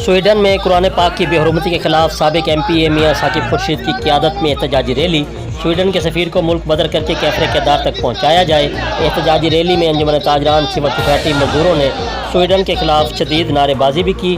Sweden میں قرآن پاک کی بے حرمتی کے خلاف سابق ایم پی اے میاں ثاقب خورشید کی قیادت میں احتجاجی ریلی۔ سویڈن کے سفیر کو ملک بدر کر کے کیفر کردار تک پہنچایا جائے۔ احتجاجی ریلی میں انجمن تاجران سول سوسائٹی مزدوروں نے سویڈن کے خلاف شدید نعرے بازی بھی کی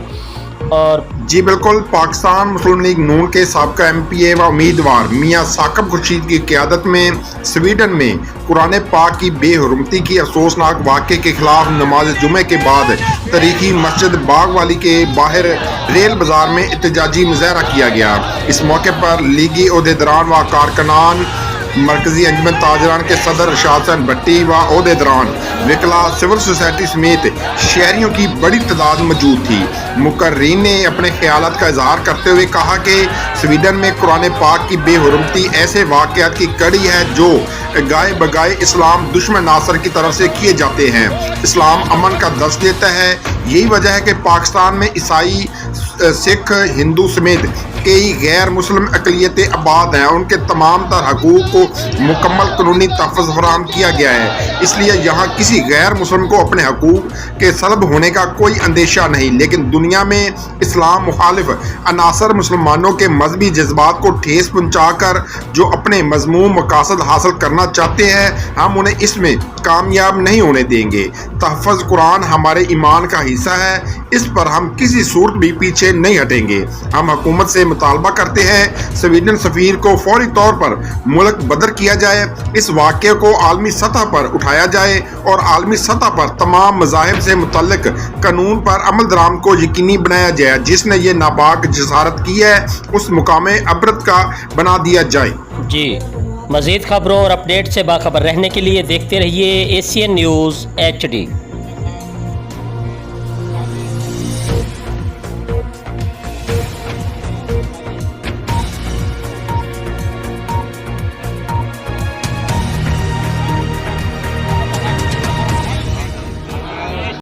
اور جی بالکل، پاکستان مسلم لیگ نون کے سابقہ ایم پی اے و امیدوار میاں ثاقب خورشید کی قیادت میں سویڈن میں قرآن پاک کی بے حرمتی کی افسوسناک واقعے کے خلاف نماز جمعہ کے بعد تاریخی مسجد باغ والی کے باہر ریل بازار میں احتجاجی مظاہرہ کیا گیا۔ اس موقع پر لیگی عہدیداران و کارکنان، مرکزی انجمن تاجران کے صدر رشاد حسین بھٹی و عہدیداران، وکلاء، سول سوسائٹی سمیت شہریوں کی بڑی تعداد موجود تھی۔ مقررین نے اپنے خیالات کا اظہار کرتے ہوئے کہا کہ سویڈن میں قرآن پاک کی بے حرمتی ایسے واقعات کی کڑی ہے جو گائے بگائے اسلام دشمن ناصر کی طرف سے کیے جاتے ہیں۔ اسلام امن کا درس دیتا ہے۔ یہی وجہ ہے کہ پاکستان میں عیسائی، سکھ، ہندو سمیت کئی غیر مسلم اقلیتیں آباد ہیں۔ ان کے تمام تر حقوق کو مکمل قانونی تحفظ فراہم کیا گیا ہے، اس لیے یہاں کسی غیر مسلم کو اپنے حقوق کے سلب ہونے کا کوئی اندیشہ نہیں۔ لیکن دنیا میں اسلام مخالف عناصر مسلمانوں کے مذہبی جذبات کو ٹھیس پہنچا کر جو اپنے مذموم مقاصد حاصل کرنا چاہتے ہیں، ہم انہیں اس میں کامیاب نہیں ہونے دیں گے۔ تحفظ قرآن ہمارے ایمان کا حصہ ہے، اس پر ہم کسی صورت بھی پیچھے نہیں ہٹیں گے۔ ہم حکومت سے مطالبہ کرتے ہیں سویڈن سفیر کو فوری طور پر ملک بدر کیا جائے، اس واقعے کو عالمی سطح پر اٹھایا جائے اور عالمی سطح پر تمام مذاہب سے متعلق قانون پر عمل درآمد کو یقینی بنایا جائے۔ جس نے یہ ناپاک جسارت کی ہے اس مقام عبرت کا بنا دیا جائے۔ جی مزید خبروں اور اپڈیٹ سے باخبر رہنے کے لیے دیکھتے رہیے ایشین نیوز HD۔